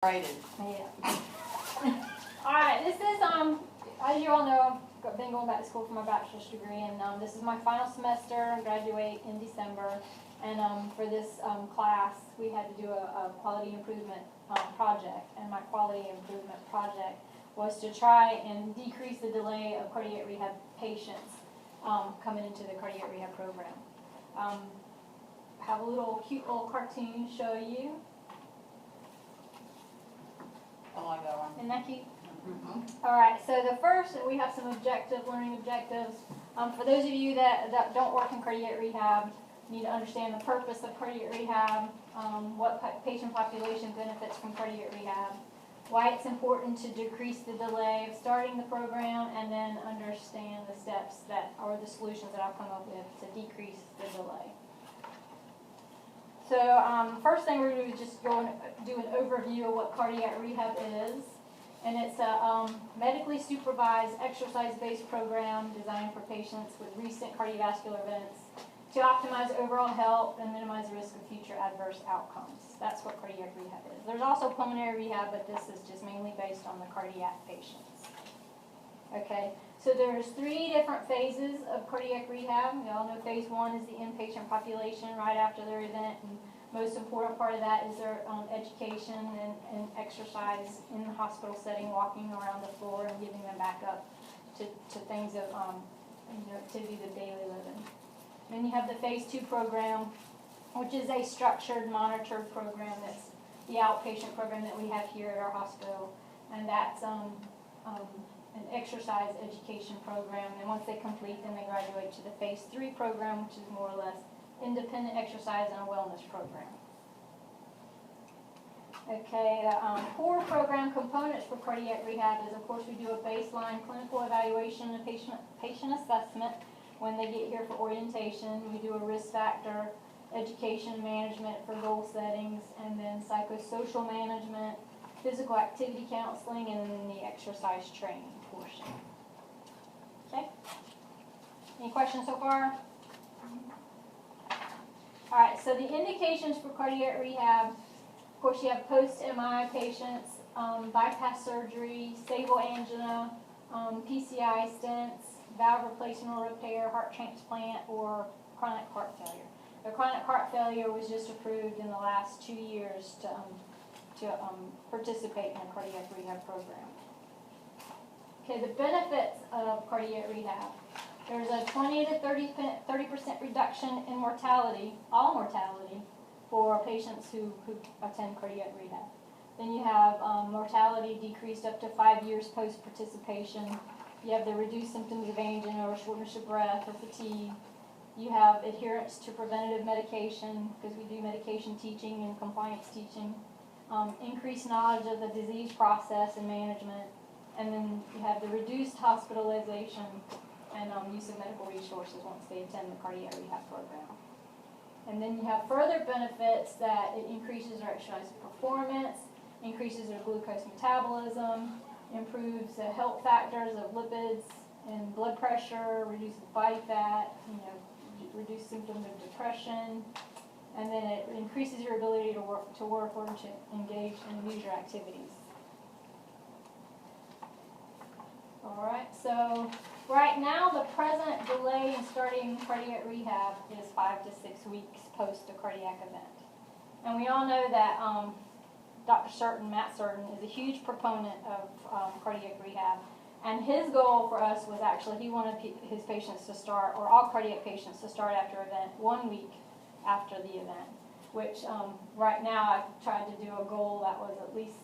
Rated. Yeah. Alright, this is, as you all know, I've been going back to school for my bachelor's degree, and this is my final semester. I graduate in December, and for this class, we had to do a quality improvement project, and my quality improvement project was to try and decrease the delay of cardiac rehab patients coming into the cardiac rehab program. Have a cute little cartoon to show you. I like that one. Isn't that cute? Mm-hmm. All right, so the first, we have some learning objectives. For those of you that don't work in cardiac rehab, you need to understand the purpose of cardiac rehab, what patient population benefits from cardiac rehab, why it's important to decrease the delay of starting the program, and then understand the steps or the solutions that I've come up with to decrease the delay. So first thing we're going to do is just go and do an overview of what cardiac rehab is. And it's a medically supervised exercise-based program designed for patients with recent cardiovascular events to optimize overall health and minimize the risk of future adverse outcomes. That's what cardiac rehab is. There's also pulmonary rehab, but this is just mainly based on the cardiac patients. Okay, so there's 3 different phases of cardiac rehab. You all know phase 1 is the inpatient population right after their event, and most important part of that is their education and exercise in the hospital setting, walking around the floor and getting them back up to things of activities of daily living. Then you have the phase 2 program, which is a structured, monitored program. That's the outpatient program that we have here at our hospital, and that's an exercise education program. And once they complete, then they graduate to the phase 3 program, which is more or less independent exercise and a wellness program. Okay, core program components for cardiac rehab is, of course, we do a baseline clinical evaluation and patient assessment when they get here for orientation. We do a risk factor education management for goal settings, and then psychosocial management, physical activity counseling, and then the exercise training portion. Okay? Any questions so far? All right, so the indications for cardiac rehab, of course, you have post-MI patients, bypass surgery, stable angina, PCI stents, valve replacement or repair, heart transplant, or chronic heart failure. The chronic heart failure was just approved in the last 2 years to participate in a cardiac rehab program. Okay, the benefits of cardiac rehab. There's a 20 to 30% reduction in mortality, all mortality, for patients who attend cardiac rehab. Then you have mortality decreased up to 5 years post-participation. You have the reduced symptoms of angina or shortness of breath or fatigue. You have adherence to preventative medication, because we do medication teaching and compliance teaching. Increased knowledge of the disease process and management. And then you have the reduced hospitalization and use of medical resources once they attend the cardiac rehab program. And then you have further benefits that it increases their exercise performance, increases their glucose metabolism, improves the health factors of lipids and blood pressure, reduces body fat, reduce symptoms of depression, and then it increases your ability to work or to engage in leisure activities. All right, so right now the present delay in starting cardiac rehab is 5 to 6 weeks post a cardiac event. And we all know that Matt Certain, is a huge proponent of cardiac rehab. And his goal for us was actually he wanted his patients to start, or all cardiac patients to start after event 1 week after the event, which right now I've tried to do a goal that was at least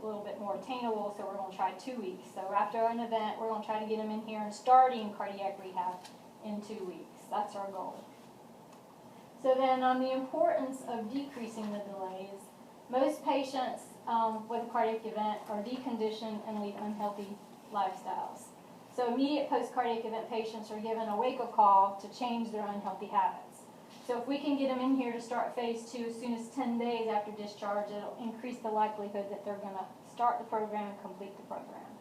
a little bit more attainable, so we're going to try 2 weeks. So after an event, we're going to try to get them in here and starting cardiac rehab in 2 weeks. That's our goal. So then the importance of decreasing the delays. Most patients with a cardiac event are deconditioned and lead unhealthy lifestyles. So immediate post-cardiac event patients are given a wake-up call to change their unhealthy habits. So if we can get them in here to start phase 2 as soon as 10 days after discharge, it'll increase the likelihood that they're going to start the program and complete the program.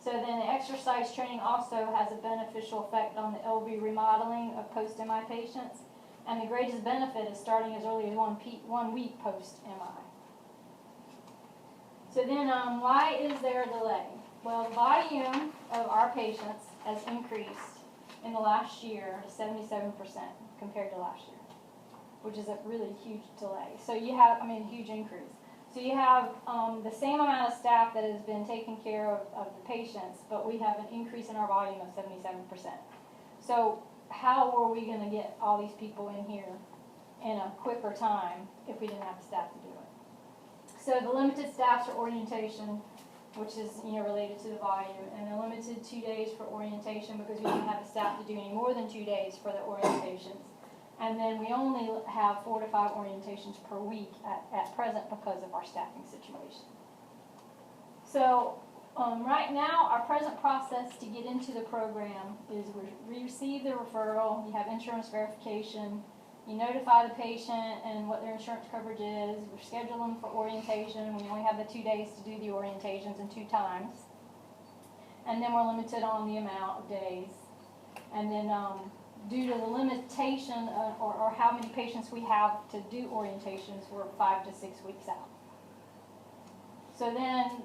So then the exercise training also has a beneficial effect on the LV remodeling of post-MI patients, and the greatest benefit is starting as early as 1 week post-MI. So then, why is there a delay? Well, the volume of our patients has increased in the last year to 77% compared to last year, which is a really huge delay. So you have, huge increase. So you have the same amount of staff that has been taking care of the patients, but we have an increase in our volume of 77%. So how were we going to get all these people in here in a quicker time if we didn't have the staff to do it? So the limited staffs for orientation, which is related to the volume, and the limited 2 days for orientation because we didn't have the staff to do any more than 2 days for the orientations. And then we only have 4 to 5 orientations per week at present because of our staffing situation. So right now, our present process to get into the program is we receive the referral, you have insurance verification, you notify the patient and what their insurance coverage is, we schedule them for orientation, we only have the 2 days to do the orientations and 2 times. And then we're limited on the amount of days. And then due to the limitation or how many patients we have to do orientations, we're 5 to 6 weeks out. So then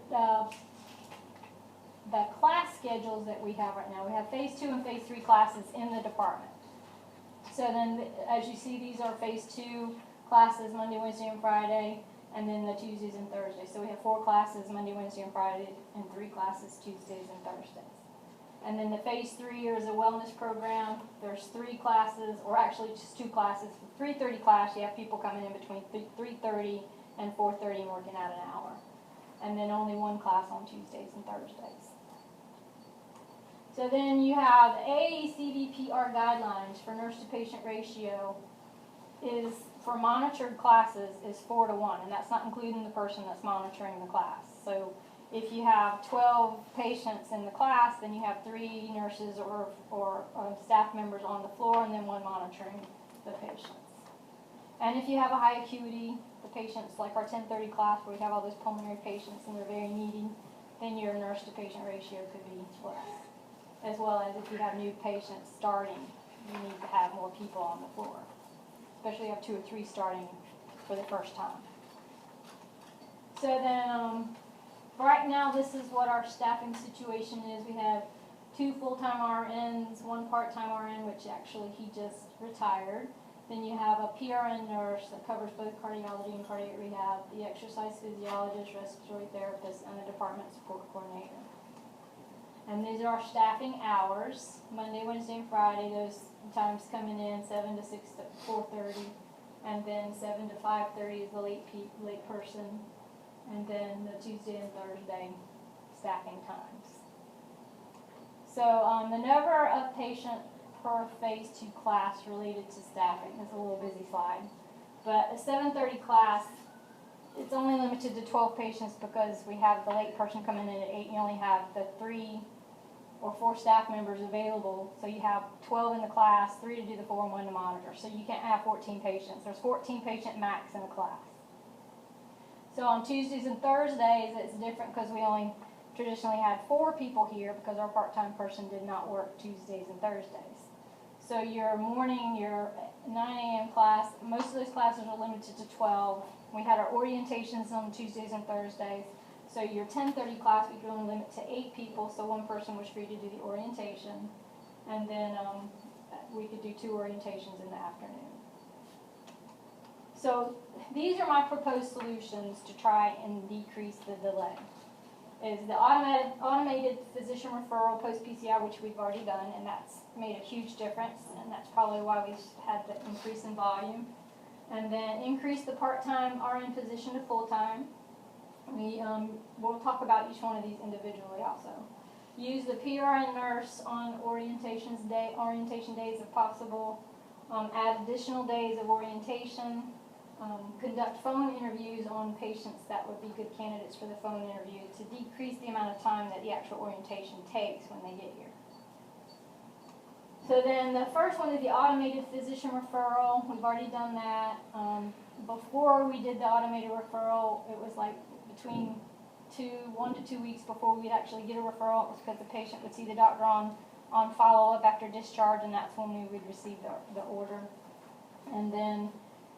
the class schedules that we have right now, we have phase 2 and phase 3 classes in the department. So then, as you see, these are phase 2 classes, Monday, Wednesday, and Friday, and then the Tuesdays and Thursdays. So we have 4 classes, Monday, Wednesday, and Friday, and 3 classes, Tuesdays and Thursdays. And then the phase 3 is a wellness program. There's 3 classes, or actually just 2 classes. 3:30 class, you have people coming in between 3:30 and 4:30 and working out an hour. And then only 1 class on Tuesdays and Thursdays. So then you have AACVPR guidelines for nurse-to-patient ratio is, for monitored classes, is 4 to 1, and that's not including the person that's monitoring the class. So if you have 12 patients in the class, then you have 3 nurses or staff members on the floor and then 1 monitoring the patients. And if you have a high acuity, the patients, like our 1030 class where we have all those pulmonary patients and they're very needy, then your nurse-to-patient ratio could be less. As well as if you have new patients starting, you need to have more people on the floor, especially if you have 2 or 3 starting for the first time. So then, right now this is what our staffing situation is. We have 2 full-time RNs, 1 part-time RN, which actually he just retired. Then you have a PRN nurse that covers both cardiology and cardiac rehab, the exercise physiologist, respiratory therapist, and the department support coordinator. And these are our staffing hours, Monday, Wednesday, and Friday. Those times coming in 7 to 6 to 4:30, and then 7 to 5:30 is the late person, and then the Tuesday and Thursday staffing times. So the number of patient per phase 2 class related to staffing is a little busy slide, but a 7:30 class, it's only limited to 12 patients because we have the late person coming in at 8. You only have the 3 or 4 staff members available, so you have 12 in the class, 3 to do the 4 and 1 to monitor. So you can't have 14 patients. There's 14 patient max in a class. So on Tuesdays and Thursdays, it's different because we only traditionally had 4 people here because our part-time person did not work Tuesdays and Thursdays. So your morning, your 9 a.m. class, most of those classes are limited to 12. We had our orientations on Tuesdays and Thursdays. So your 10:30 class, we could only limit to 8 people, so 1 person was free to do the orientation. And then we could do 2 orientations in the afternoon. So these are my proposed solutions to try and decrease the delay. Is the automated physician referral post-PCI, which we've already done, and that's made a huge difference, and that's probably why we've had the increase in volume. And then increase the part-time RN position to full-time. We'll talk about each one of these individually also. Use the PRN nurse on orientation days if possible. Add additional days of orientation. Conduct phone interviews on patients that would be good candidates for the phone interview to decrease the amount of time that the actual orientation takes when they get here. So then the first one is the automated physician referral. We've already done that. Before we did the automated referral, it was like between 1 to 2 weeks before we'd actually get a referral. It was because the patient would see the doctor on follow-up after discharge, and that's when we would receive the order. And then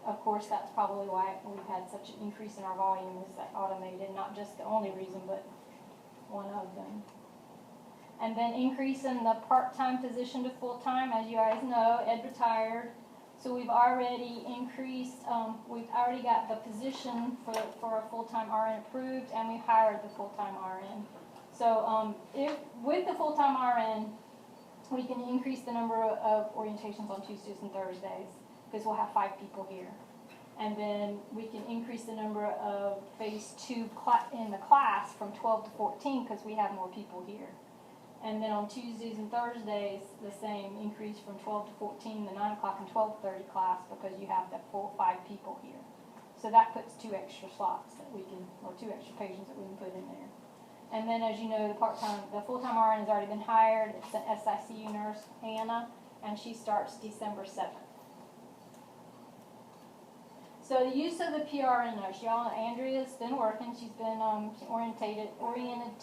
of course, that's probably why we've had such an increase in our volume, is that automated, not just the only reason, but one of them. And then increase in the part-time position to full-time. As you guys know, Ed retired, so we've already increased, we've already got the position for a full-time RN approved, and we've hired the full-time RN. So if with the full-time RN, we can increase the number of orientations on Tuesdays and Thursdays, because we'll have 5 people here. And then we can increase the number of phase 2 in the class from 12 to 14, because we have more people here. And then on Tuesdays and Thursdays, the same, increase from 12 to 14, the 9 o'clock and 12:30 class, because you have the full 5 people here. So that puts 2 extra slots that we can, or 2 extra patients that we can put in there. And then, as you know, the full-time RN has already been hired. It's an SICU nurse, Anna, and she starts December 7th. So the use of the PRN nurse, y'all, Andrea's been working. She's been oriented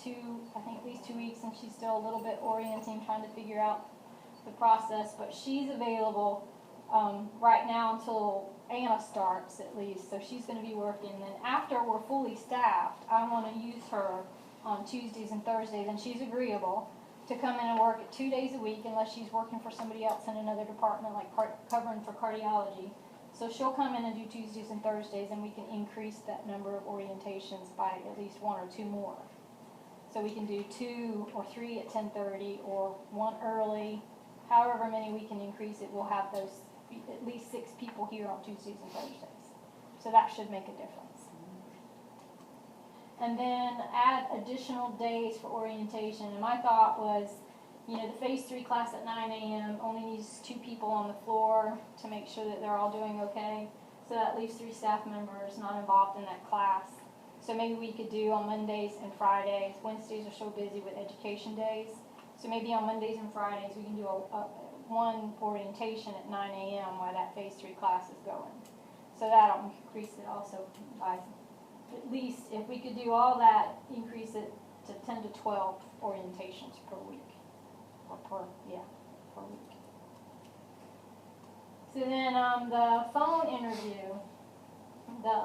to, I think, at least 2 weeks, and she's still a little bit orienting, trying to figure out the process. But she's available right now until Anna starts, at least. So she's going to be working. And then after we're fully staffed, I want to use her on Tuesdays and Thursdays, and she's agreeable to come in and work 2 days a week, unless she's working for somebody else in another department, like covering for cardiology. So she'll come in and do Tuesdays and Thursdays, and we can increase that number of orientations by at least 1 or 2 more. So we can do 2 or 3 at 10:30, or 1 early. However many we can increase it, we'll have those at least 6 people here on Tuesdays and Thursdays. So that should make a difference. And then add additional days for orientation. And my thought was, you know, the phase 3 class at 9 a.m. only needs 2 people on the floor to make sure that they're all doing okay. So that leaves 3 staff members not involved in that class. So maybe we could do on Mondays and Fridays. Wednesdays are so busy with education days. So maybe on Mondays and Fridays we can do one orientation at 9 a.m. while that phase 3 class is going. So that'll increase it also by, at least if we could do all that, increase it to 10 to 12 orientations per week. Or per week. So then the phone interview, the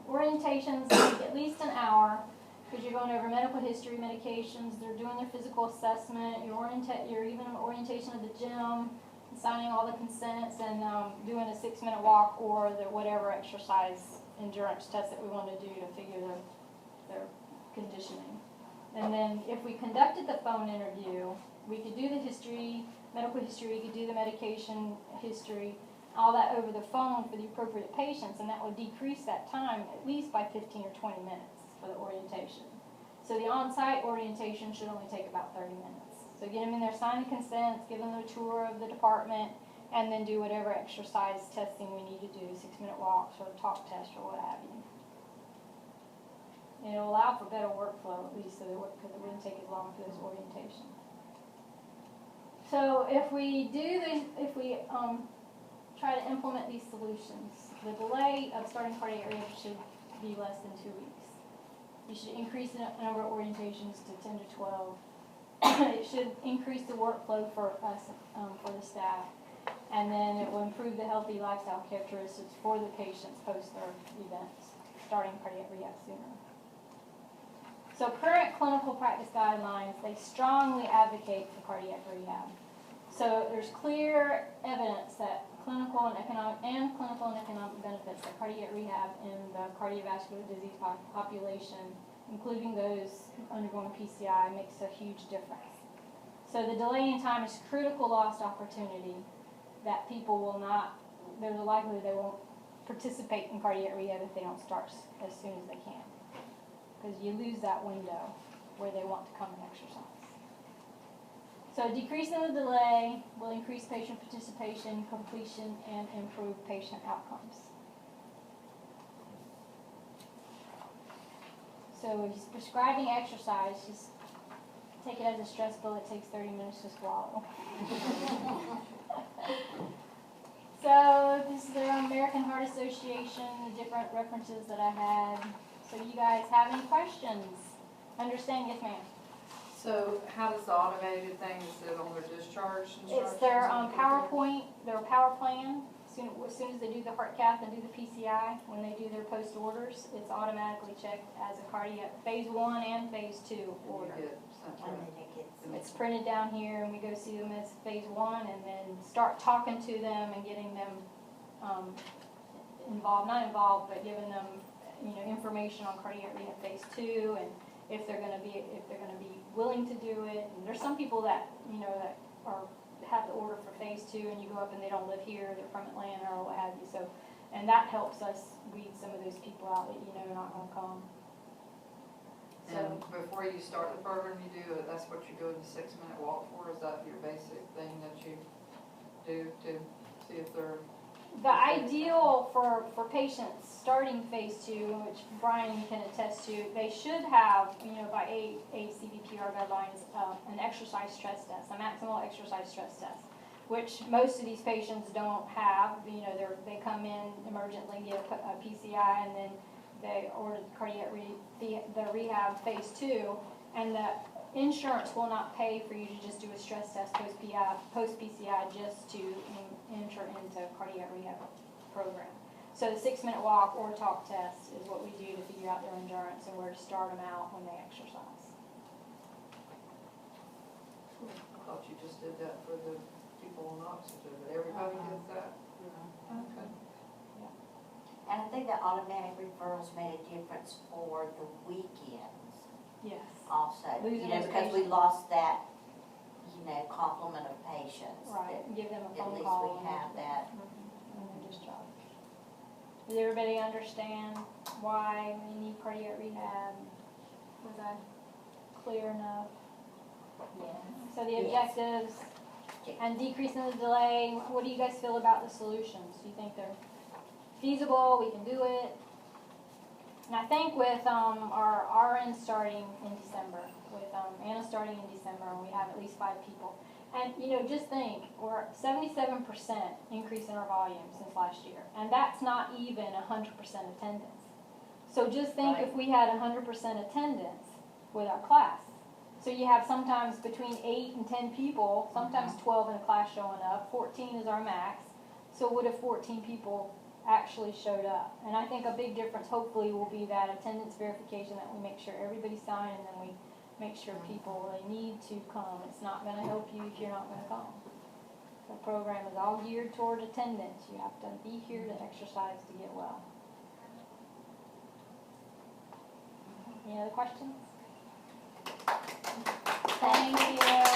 orientations take at least an hour, because you're going over medical history, medications, they're doing their physical assessment, you're even an orientation of the gym, signing all the consents, and doing a 6-minute walk, or the whatever exercise endurance test that we want to do to figure their conditioning. And then if we conducted the phone interview, we could do the history, medical history, we could do the medication history, all that over the phone for the appropriate patients, and that would decrease that time at least by 15 or 20 minutes for the orientation. So the on-site orientation should only take about 30 minutes. So get them in there, sign the consents, give them a tour of the department, and then do whatever exercise testing we need to do, 6-minute walks or a talk test or what have you. And it'll allow for better workflow, at least, because it wouldn't take as long for this orientation. So if we try to implement these solutions, the delay of starting cardiac rehab should be less than 2 weeks. You should increase the number of orientations to 10 to 12. It should increase the workflow for us, for the staff, and then it will improve the healthy lifestyle characteristics for the patients post their events, starting cardiac rehab sooner. So current clinical practice guidelines, they strongly advocate for cardiac rehab. So there's clear evidence that clinical and economic benefits of cardiac rehab in the cardiovascular disease population, including those undergoing PCI, makes a huge difference. So the delay in time is critical lost opportunity that people will not, there's a likelihood they won't participate in cardiac rehab if they don't start as soon as they can. Because you lose that window where they want to come and exercise. So decreasing the delay will increase patient participation, completion, and improve patient outcomes. So if he's prescribing exercise, just take it as a stress pill. It takes 30 minutes to swallow. So this is the American Heart Association, the different references that I had. So you guys have any questions? Understand? Yes, ma'am. So how does the automated thing, is it on their discharge instructions? It's their PowerPoint, their power plan. So as soon as they do the heart cath and do the PCI, when they do their post orders, it's automatically checked as a cardiac phase 1 and phase 2 order. You get sent to And it. then it gets, It's printed down here, and we go see them as phase 1, and then start talking to them and getting them involved, not involved, but giving them, you know, information on cardiac rehab phase 2, and if they're going to be willing to do it. And there's some people that, you know, that have the order for phase 2, and you go up and they don't live here, they're from Atlanta or what have you. So, and that helps us weed some of those people out that, you know, are not going to come. And before you start the program, you do, that's what you're doing the 6-minute walk for? Is that your basic thing that you do to see if they're? The ideal for patients starting phase 2, which Brian can attest to, they should have, you know, by ACVPR guidelines, an exercise stress test, a maximal exercise stress test, which most of these patients don't have. You know, they come in emergently, get a PCI, and then they order the rehab phase 2, and the insurance will not pay for you to just do a stress test post-PCI just to enter into cardiac rehab program. So the 6-minute walk or talk test is what we do to figure out their endurance and where to start them out when they exercise. I thought you just did that for the people on oxygen, but everybody does that? Okay. and I think the automatic referrals made a difference for the weekends Yes. also. Losing You know, those because we patients. lost that, you know, complement of patients. Right. that Give them a At phone least call. we when have they're- that. when they're discharged. Does everybody understand why we need cardiac rehab? Was I clear enough? Yes. So the Yes. objectives and decreasing the delay, what do you guys feel about the solutions? Do you think they're feasible, we can do it? And I think with our RN starting in December, with Anna starting in December, and we have at least 5 people. And, you know, just think, we're at 77% increase in our volume since last year. And that's not even 100% attendance. So just think if we had 100% attendance with our class. So you have sometimes between 8 and 10 people, sometimes 12 in a class showing up, 14 is our max. So what if 14 people actually showed up? And I think a big difference hopefully will be that attendance verification, that we make sure everybody's signed, and then we make sure people, they need to come. It's not going to help you if you're not going to come. The program is all geared toward attendance. You have to be here to exercise to get well. Any other questions? Thank you.